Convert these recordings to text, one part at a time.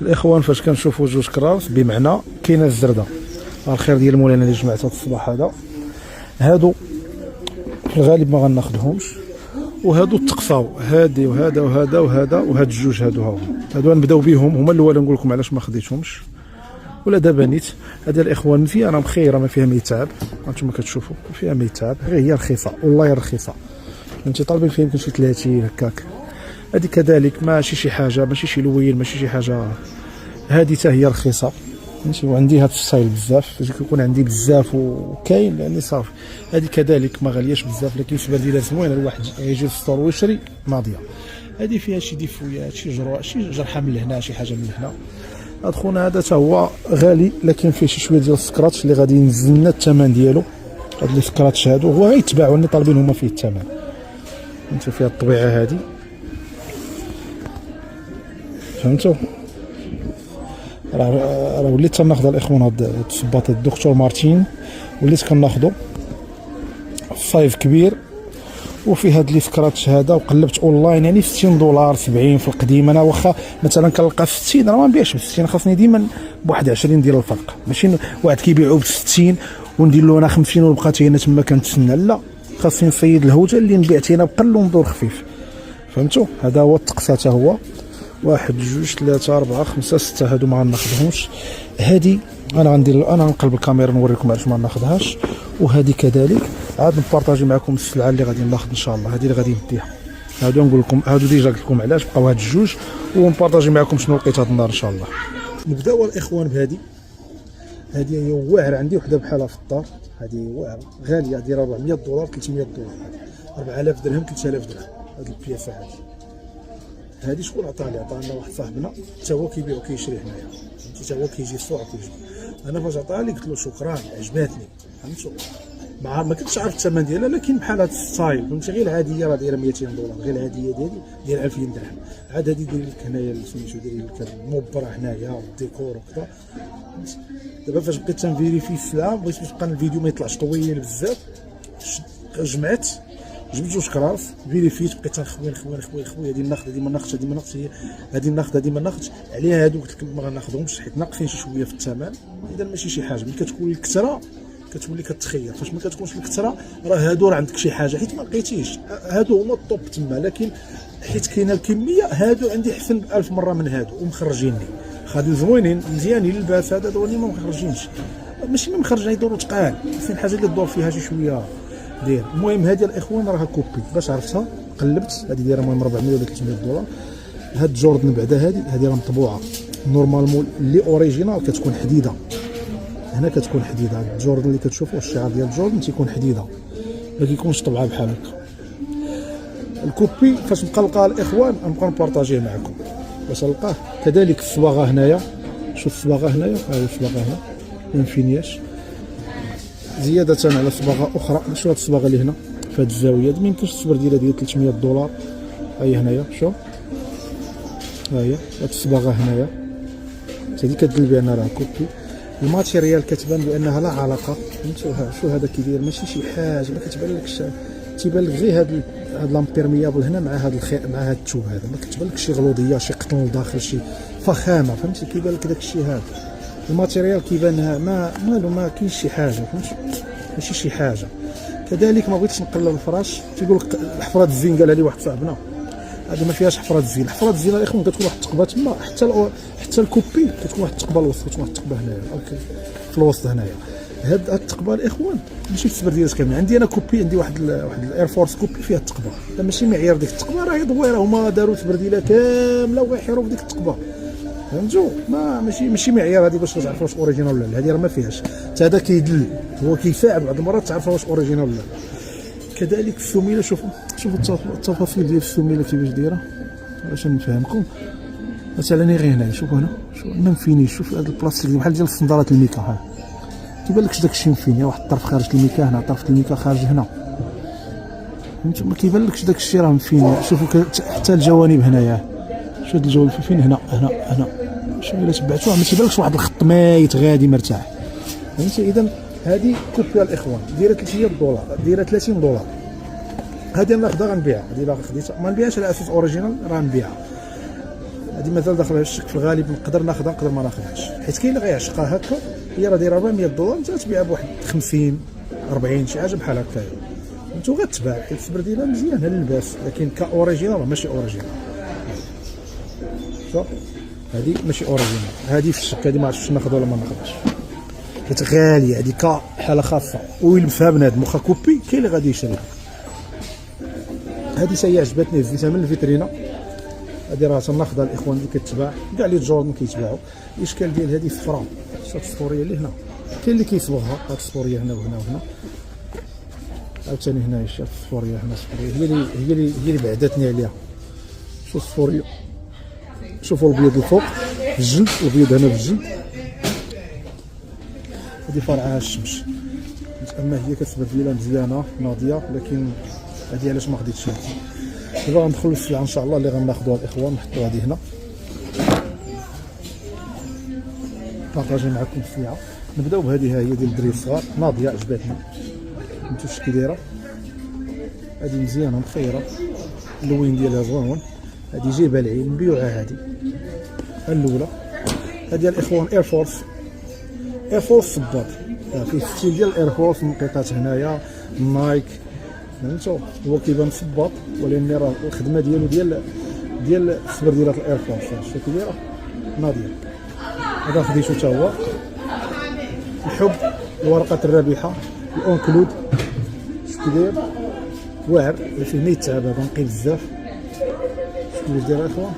الاخوان فاش كنشوفوا جوج كراس بمعنى كاينه الزرده. الخير ديال مولانا اللي جمعت هذا الصباح هادو في الغالب ما غناخذهمش، وهادو تقصاو هادي وهذا وهذا وهذا وهاد الجوج هادو غنبداو بهم هما الاولى. نقول لكم علاش ما خديتهمش ولا دابا نيت. هذا الاخوان مزيانه مخيره ما فيها ميتعب، هانتوما كتشوفوا ما فيها ميتعب، غير هي رخيصه والله رخيصه. انت طالبين فيها يمكن شي 30 هكاك. هذه كذلك ماشي شي حاجه، ماشي شي لوين، ماشي شي حاجه. هذه حتى هي رخيصه فهمتي. وعندي هذا الستايل بزاف، فاش كيكون عندي بزاف وكاين يعني صافي. هذه كذلك ما غالياش بزاف، لكن السبر ديالها زوينه، الواحد يجي للسطور ويشري ماضيه. هذه فيها شي ديفويات، شي جروح، شي جرحه من هنا، شي حاجه من هنا. هاد خونا هذا حتى هو غالي، لكن فيه شي شويه ديال السكراتش اللي غادي ينزل لنا الثمن ديالو. هاد السكراتش هادو هو غيتباعوا اللي طالبين هما فيه الثمن. انت فيها الطبيعه هذه فهمتوا. راه وليت تناخذ الاخوان هاد الصباط الدكتور مارتين، وليت كناخذو الصايف كبير وفي هاد لي سكراتش هذا. وقلبت اونلاين يعني $60 70 في القديم. انا واخا مثلا كنلقى في 60 راه ما نبيعش ب 60، خاصني ديما بواحد 20 ديال الفرق، ماشي واحد كيبيعو ب 60 وندير له انا 50 وبقات هنا تما كنتسنى. لا، خاصني نصيد الهوجه اللي نبيعت هنا بقل وندور خفيف فهمتوا. هذا هو التقسى حتى هو. 1 2 3 4 5 6 هادو ما غناخذهمش. هادي انا غندير، انا نقلب الكاميرا نوريكم علاش ما ناخذهاش. وهذه كذلك عاد نبارطاجي معكم السلعه اللي غادي ناخذ ان شاء الله. هذه اللي غادي نديها، هادو نقول لكم هادو ديجا قلت لكم علاش بقاو هاد الجوج، ونبارطاجي معكم شنو لقيت هاد النهار ان شاء الله. نبداو الاخوان بهذه. هذه هي واعره عندي وحده بحالها في الدار. هذه واعره غاليه، دايره $400 $300، 4000 درهم 3000 درهم. هاد البياسه هذه شكون عطاني؟ عطانا واحد صاحبنا حتى هو كيبيع وكيشري هنايا فهمتي. حتى هو كيجي السوق كيجي. انا فاش عطاني قلت له شكرا عجباتني فهمتوا. ما كنتش عارف الثمن ديالها، لكن بحال هاد الستايل فهمتي. غير العاديه راه دايره $200، غير العاديه دايره 2000 درهم. عاد هذه داير لك هنايا سميتو داير لك المبره هنايا والديكور وكذا. دابا فاش بقيت تنفيريفي السلعه بغيت تبقى الفيديو ما يطلعش طويل بزاف، جبت جوج كراس فيريفيت، بقيت تنخوي هذه ناخذ هذه ما ناخذش، هذه ما ناخذش، هذه ناخذ هذه ما ناخذش. عليها هادو قلت لك ما غناخذهمش حيت ناقصين شي شويه في الثمن. اذا ماشي شي حاجه. ملي كتكون الكثره كتولي كتخير، فاش ما كتكونش الكثره راه هادو راه عندك شي حاجه حيت ما لقيتيش. هادو هما الطوب تما، لكن حيت كاينه الكميه هادو عندي احسن ب1000 مره من هادو ومخرجيني. هادو زوينين مزيانين للباس. هادو اللي ما مخرجينش، ماشي ما مخرجين يدوروا تقال، خصني الحاجه اللي تدور فيها شي شويه داير. المهم هذه الاخوان راها كوبي باش عرفتها قلبت. هذه دايره المهم $400 ولا $300. هاد جوردن بعدا هذه راه مطبوعه نورمالمون اللي اوريجينال كتكون حديده. هنا كتكون حديده. هاد جوردن اللي كتشوفوا الشعار ديال جوردن تيكون حديده، ما كيكونش طبعه بحال هكا. الكوبي فاش نبقى نلقى الاخوان نبقى نبارطاجيه معكم باش نلقاه. كذلك الصباغه هنايا، شوف الصباغه هنايا، هاهي الصباغه هنا ما مفينياش زياده على صباغه اخرى. شوف هاد الصباغه اللي هنا في هاد الزاويه ما يمكنش الصبر ديالها ديال $300. هاهي هنايا شوف، هاهي هاد الصباغه هنايا هادي كتدل بان راه كوبي. الماتيريال كتبان بانها لا علاقه فهمتوا. شو هذا كيدير ماشي شي حاجه، ما كتبانلكش، تيبان لك غير هاد لامبيرميابل هنا مع هاد مع هاد الثوب هذا. ما كتبانلكش شي غلوظيه، شي قطن لداخل، شي فخامه فهمتي. كيبان لك داك الشيء هذا. الماتيريال كيبان ما كاينش شي حاجه فهمتي، ماشي شي حاجه. كذلك ما بغيتش نقلب الفراش. تيقول لك حفره الزين، قالها لي واحد صاحبنا هذه ما فيهاش حفره الزين. حفره الزين الاخوان كتكون واحد التقبه تما، حتى الكوبي كتكون واحد التقبه الوسط، كتكون واحد التقبه هنايا في الوسط هنايا. هاد التقبه الاخوان ماشي السبر ديالها كامل. عندي انا كوبي، عندي واحد الاير فورس كوبي فيها التقبه. لا ماشي معيار ديك التقبه، راهي دويره. هما داروا السبر ديالها كامله وغيحيروا في ديك التقبه فهمتوا. ماشي معيار هذه باش تعرف واش اوريجينال ولا لا. هذه راه ما فيهاش. حتى هذا كيدل، هو كيساعد بعض المرات تعرف واش اوريجينال ولا لا. كذلك السميله، شوفوا التفاصيل ديال السميله كيفاش دايره باش نفهمكم. مثلا غير هنا شوفوا هنا، شوف ما مفينيش. شوف هذا البلاستيك بحال ديال الصندالات الميكا، ها كيبان لكش داك الشيء مفيني. واحد الطرف خارج الميكا هنا، طرف الميكا خارج هنا فهمتوا. ما كيبان لكش داك الشيء راه مفيني. شوفوا حتى الجوانب هنايا، شوف هاد الجوانب فين هنا شوف الا تبعتوها ما تيبانلكش واحد الخط مايت غادي مرتاح فهمتي. اذا هذه كوبي الاخوان دايره $300، دايره $30. هذه ناخذها غنبيعها. هذه باغي خديتها ما نبيعهاش على اساس اوريجينال، راه نبيعها. هذه مازال داخله الشك، في الغالب نقدر ناخذها نقدر ما ناخذهاش، حيت كاين اللي غيعشقها هكا، هي راه دايره 400 دولار، انت تبيعها بواحد 50 40 شي حاجه بحال هكايا، انت غتباع حيت السبرديله مزيانه للباس، لكن كاوريجينال ماشي اوريجينال. شوف هذه ماشي اوريجينال، هذه في الشك، هذه ما عرفتش ناخذها ولا ما ناخذهاش، حيت غاليه، هذه كحاله خاصه ويلبسها بنادم واخا كوبي كاين اللي غادي يشريها. هذه هي عجبتني هزيتها من الفيترينا، هذه راه تناخذها الاخوان اللي كتباع كاع لي جوردن كيتباعوا. الاشكال ديال هذه صفراء، شوف السطوريه اللي هنا، كاين اللي كيصبغها هاد السطوريه هنا وهنا وهنا، عاوتاني هنايا شوف السطوريه هنا، السطوريه هي اللي بعدتني عليها. شوف السطوريه، شوفوا الابيض الفوق في الجلد، الابيض هنا في الجلد، هذه فرعها الشمس، اما هي كتسبرديله مزيانه ناضيه، لكن هذه علاش ما خديتش هذه. دابا غندخلوا للسلعه ان شاء الله اللي غناخذوها الاخوان، نحطوا هذه هنا بارطاجي معكم السلعه. نبداو بهذه، ها هي ديال الدراري الصغار ناضيه، عجبتني، انتو شتو كي دايره، هذه مزيانه مخيره، اللوين ديالها زوين، هذه جايبه العين مبيوعه، هذه الاولى. هذه الاخوان اير فورس، اير فورس صباط، فيه ستيل ديال الاير فورس، منقطات هنايا نايك، فهمتوا، هو كيبان صباط ولكن راه الخدمه ديالو ديال السبرديلات الاير فورس، شتو كي دايره ناضيه. هذا خديتو حتى هو، الحب، الورقات الرابحه، الاونكلود، شتو كي داير واعر، فيه ما يتعب، هذا نقي بزاف، شتو كيفاش داير الاخوان،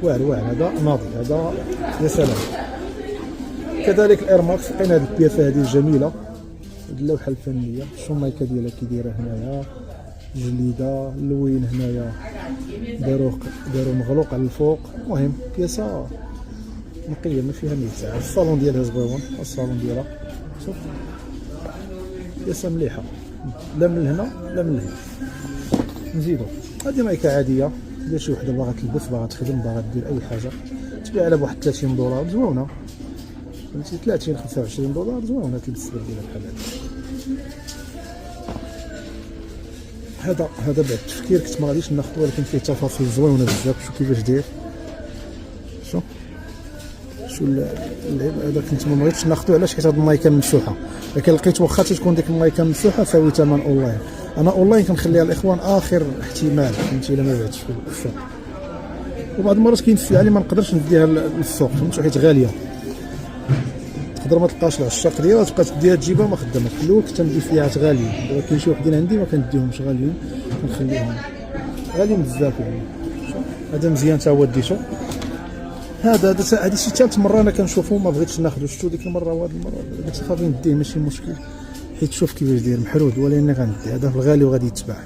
واعر هذا ناضي، هذا يا سلام. كذلك الاير ماكس، لقينا هذه البياسه هذه الجميله، هذه اللوحه الفنيه، الشميكه ديالها كي دايره هنايا جليده، اللوين هنايا داروا مغلوق على الفوق، المهم بياسه نقيه ما فيها ما يتعب. الصالون ديالها زوين، الصالون ديالها شوف بياسه مليحه، لا من هنا لا من هنا. نزيدو هذه مايكه عاديه، الا شي وحده باغا تلبس، باغا تخدم، باغا دير اي حاجه، تبيع على بواحد 30 دولار زوينه، فهمتي، 30 25 دولار زوينه تلبس السبرديله بحال هذا. هذا بعد التفكير كنت ما غاديش ناخذو، ولكن فيه تفاصيل زوينه بزاف، شوف كيفاش داير، شوف اللعيب هذا كنت ما بغيتش ناخذو، علاش؟ حيت هاد المايكه ممسوحه، لكن لقيت واخا تكون ديك المايكه ممسوحه ساوي ثمن اونلاين. انا اونلاين كنخليها الاخوان اخر احتمال، فهمتي، الا ما بعتش في السوق. وبعض المرات كاين السلعه اللي ما نقدرش نديها للسوق، فهمتوا، حيت غاليه، تقدر ما تلقاش العشاق ديالها، تبقى تديها تجيبها ما خدامك. في الاول كنت ندي سلعات غاليين، ولكن شي وحدين عندي ما كنديهمش غاليين، كنخليهم غاليين بزاف يعني. هذا مزيان تا هو ديتو، هذه شي ثالث مره انا كنشوفو، ما بغيتش ناخذو، شفتو ديك المره وهاد المره قلت صافي نديه ماشي مشكل، حيت شوف كيفاش داير محرود، ولكن غندي هذا في الغالي وغادي يتباع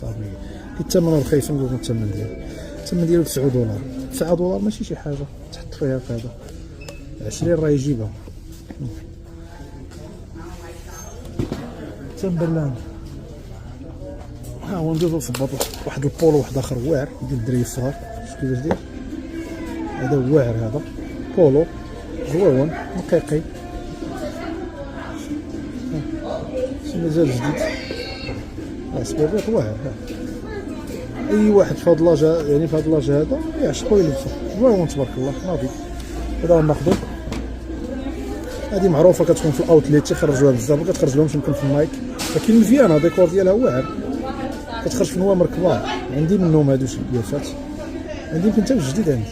طبيعي، حيت الثمن رخيص، نقول الثمن ديالو، الثمن ديالو 9 دولار، 9 دولار ماشي شي حاجه تحط فيها في هذا 20 راه يجيبها. تمبرلاند، ها هو ندوزو صباط، واحد البولو واحد اخر واعر ديال الدراري الصغار، شوف كيفاش داير، هذا واعر، هذا بولو زوين نقيقي، مازال جديد، سبيريت واعر. اي واحد في هاد لاجا، يعني في هاد لاجا هذا يعشقو يلبسو، زوين تبارك الله ناضي. هذا غناخدو، هذه معروفه كتكون في الاوتليت، تيخرجوها بزاف، ما كتخرج لهمش يمكن في النايك، لكن مزيانه، الديكور ديالها واعر، كتخرج في نوامر كبار، عندي منهم هادو شي بياسات، عندي يمكن حتى الجديد عندي،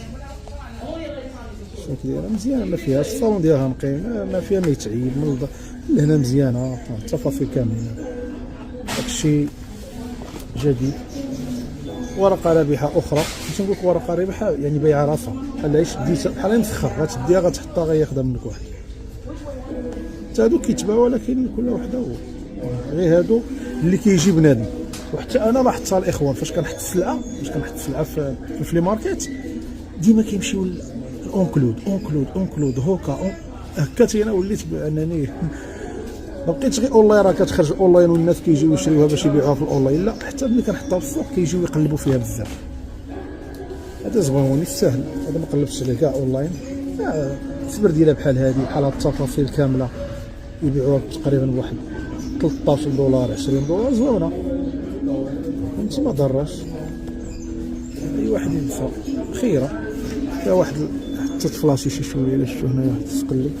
شوف دايره مزيانه، ما فيهاش، الصالون ديالها نقي، ما فيها ما يتعيب، من لهنا مزيانه، التفاصيل كاملين، داكشي جديد. ورقه رابحه اخرى، باش نقول لك ورقه رابحه يعني بايعه راسها، بحال عيش ديتها بحال مسخر، غتديها غتحطها غياخدها منك واحد. حتى هادو كيتباعوا، ولكن كل وحده غير هادو اللي كيجي بنادم. وحتى انا لاحظتها الاخوان، فاش كنحط السلعه في الفلي ماركت، ديما كيمشيو اونكلود هوكا هكا، انا وليت بانني ما بقيتش غير اونلاين، راه كتخرج اونلاين والناس كيجيو يشريوها باش يبيعوها في الاونلاين، لا حتى ملي كنحطها في السوق كيجيو يقلبوا فيها بزاف. هذا زوين سهل، هذا ما قلبتش عليه كاع اونلاين، السبرديله بحال هذه، بحال هاد التفاصيل كامله يبيعوها تقريبا بواحد 13 دولار 20 دولار، زوينه فهمتي، ما ضراش، اي واحد يلبسها خيره. فيها واحد حتى تفلاشي شي شويه الا شفتو هنايا واحد تقلب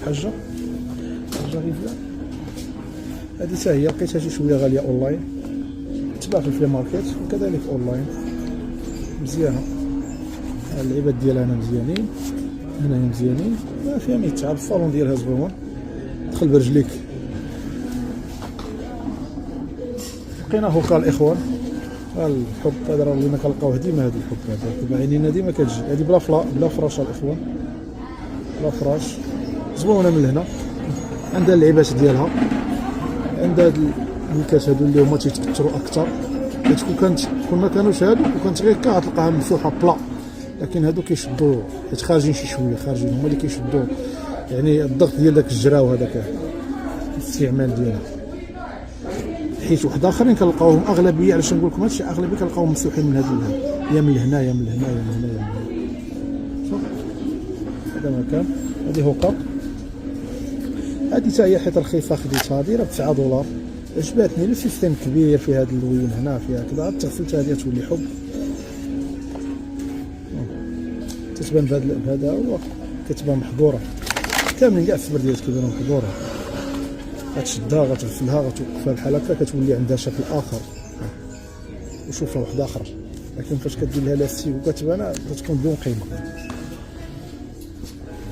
حاجه غير بلا. هادي حتى هي لقيتها شي شويه غاليه اونلاين، تباع في الفلي ماركت وكذلك اونلاين مزيانه. اللعيبات ديالها هنا مزيانين، هنايا مزيانين، ما فيها ما يتعب. الصالون ديالها زوين، دخل برجليك. لقينا هوكا الاخوان، الحب هذا راه ولينا كنلقاوه ديما. هذا الحب هذا دابا عينينا ديما كتجي. هذه بلا فراش الاخوان، بلا فراش، زوينه من هنا. عندها اللعيبات ديالها، عندها هاد الكاس هادو اللي هما تيتكثروا اكثر، حيت كون ما كانوش هادو وكانت غير كتلقاها مفتوحه بلا، لكن هادو كيشدوا حيت خارجين شي شويه، خارجين هما اللي كيشدوا يعني الضغط ديال داك الجراو هذاك الاستعمال ديالها. حيت واحد اخرين كنلقاوهم اغلبيه، علاش نقول لكم هادشي، اغلبيه كنلقاوهم مفتوحين من هاد يا من هنا يا من هنا يا من هنا يا من هنا. شوف هذا مكان. هذه هوكا، هذه حتى هي حيت رخيصه، خديتها دايره ب $9. عجباتني لو سيستيم كبير في هذا اللوين هنا، فيها كذا تغسلت هذه تولي حب. تتبان بهذا هو كتبان محظوره، كاملين كاع السبر ديالها كيبانو محظوره. غتشدها غتغسلها غتوقفها بحال هكا كتولي عندها شكل اخر وشوفها واحد اخر. لكن فاش كدير لها لاستيك وكتبان كتكون بدون قيمه.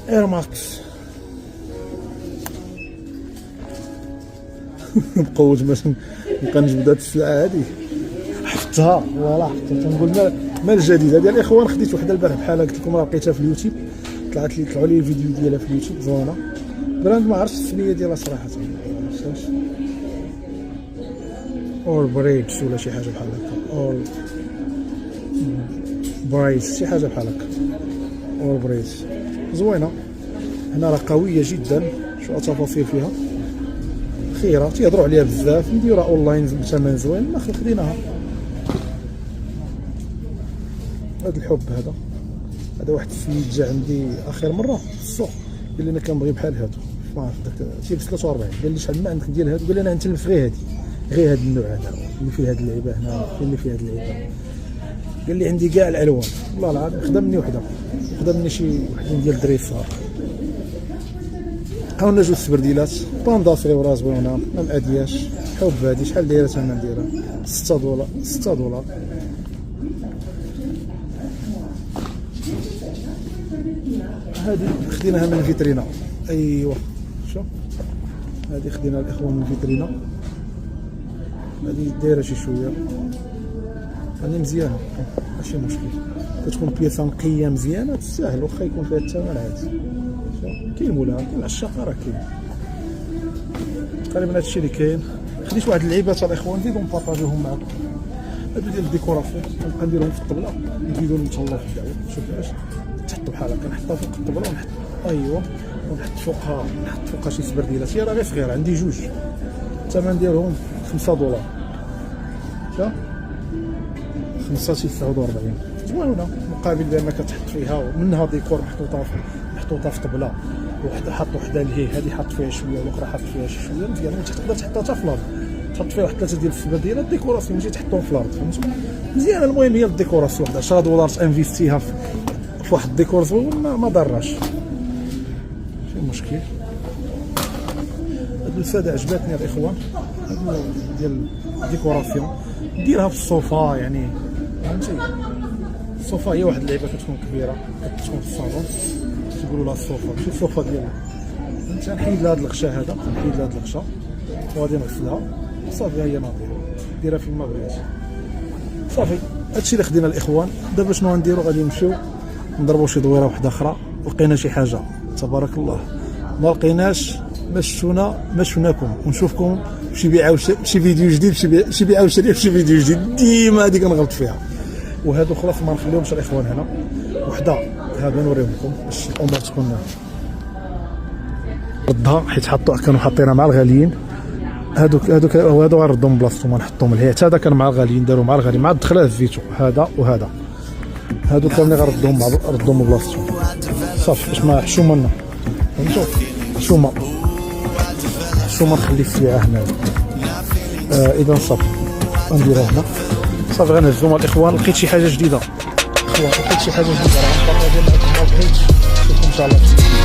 اير ماكس بقوت باش نبقى نجبد هاد السلعه هادي. حفتها فوالا، حفتها. تنقول ما الجديد. هادي الاخوان خديت وحده البارح بحال قلت لكم، راه لقيتها في اليوتيوب، طلعوا لي الفيديو ديالها في اليوتيوب زوينه. براند ما عرفتش السميه ديالها صراحه، اور بريدز ولا شي حاجه بحال هكا، اور برايس شي حاجه بحال هكا، اور بريدز زوينه. هنا راه قويه جدا، شو التفاصيل فيها خيره، تيهضروا عليها بزاف، نديروها اونلاين بثمن زوين، ما خديناها. هذا الحب هذا واحد السيد جا عندي اخر مره في السوق، قال لي انا كنبغي بحال هادو، ما عرفت داك تيلبس 43، قال لي شحال ما عندك ديال هادو؟ قال لي انا نتلف غير هاد النوع هذا اللي فيه هاد اللعيبه هنا، اللي فيه هاد اللعيبه. قال لي عندي كاع الالوان، والله العظيم خدمني وحده، خدمني شي وحدين ديال الدراري الصغار. هاونا جوج سبرديلات باندا صغيره زوينه، ما مادياش. حب هادي شحال دايره الثمن ديالها؟ $6. هادي خديناها من الفيترينا. ايوا شوف هادي خدينا الاخوان من الفيترينا، هادي دايره شي شويه، هادي مزيانه ماشي مشكل. كتكون بياسه نقيه مزيانه تستاهل، واخا يكون فيها الثمن عادي. كاين مولاها، كاين العشاقه راه كاين. تقريبا هادشي اللي كاين. خديت واحد اللعيبات الاخوان نزيدو نبارطاجيوهم معكم. هادو ديال الديكوراسيون نبقى نديرهم في الطبله، نزيدو نتهلاو في الدعوه. شوف علاش تحطو بحال هكا، نحطها فوق الطبله ونحط ايوا ونحط فوقها شي سبرديلات. هي راه غير صغيره، عندي جوج، الثمن ديالهم $5. شا 5 شي 49 زوينه، مقابل بان كتحط فيها ومنها ديكور محطوطه في طبله، وحده حط وحده لهيه، هذه حط فيها شويه والاخرى حط فيها شي شويه مزيان. تقدر تحطها حتى في الارض، تحط فيها واحد 3 ديال السبرديلات ديكوراسيون، تجي تحطهم في الارض، فهمتوا مزيان. المهم هي الديكوراسيون، واحد $10 تانفيستيها في واحد الديكور زوين ما ضرش، ماشي مشكل. هاد الساده عجباتني الاخوان، هاد ديال الديكوراسيون ديرها في الصوفا، يعني فهمتي. الصوفا هي واحد اللعيبه كتكون كبيره، كتكون في الصالون، تيقولوا لها الصوفا، ماشي الصوفا ديالنا. فهمتي. نحيد لها هاد الغشا هذا، نحيد لها هاد الغشا وغادي نغسلها صافي، هي ناضيه، ديرها فين ما بغيتي صافي. هادشي اللي خدينا الاخوان. دابا شنو غنديرو؟ غادي نمشيو نضربوا شي دويره واحده اخرى. لقينا شي حاجه تبارك الله، ما لقيناش ما شفتونا ما شفناكم، ونشوفكم شي بيعه شي فيديو جديد، شي بيعه وشريه في شي فيديو جديد، ديما هذيك كنغلط فيها. وهادو خلاص ما نخليهمش الاخوان هنا. وحده هذا نوريهم لكم باش الامور تكون ردها، حيت كانوا حاطينها مع الغاليين. هادو غنردهم بلاصتهم ونحطهم لهيه. حتى هذا كان مع الغاليين، داروا مع الغاليين مع الدخله فيتو، هذا وهذا، هادو كاملين غنردهم بلاصتهم صافي، باش ما حشومه لنا، فهمتوا. حشومه نخلي السلعه هنا. اذا صافي غنديرها هنا صافي، غنهزو مع الاخوان. لقيت شي حاجه جديده لقيت شي حاجه جديده راه غنبارطاجي معكم، ما لقيتش نشوفكم ان شاء الله.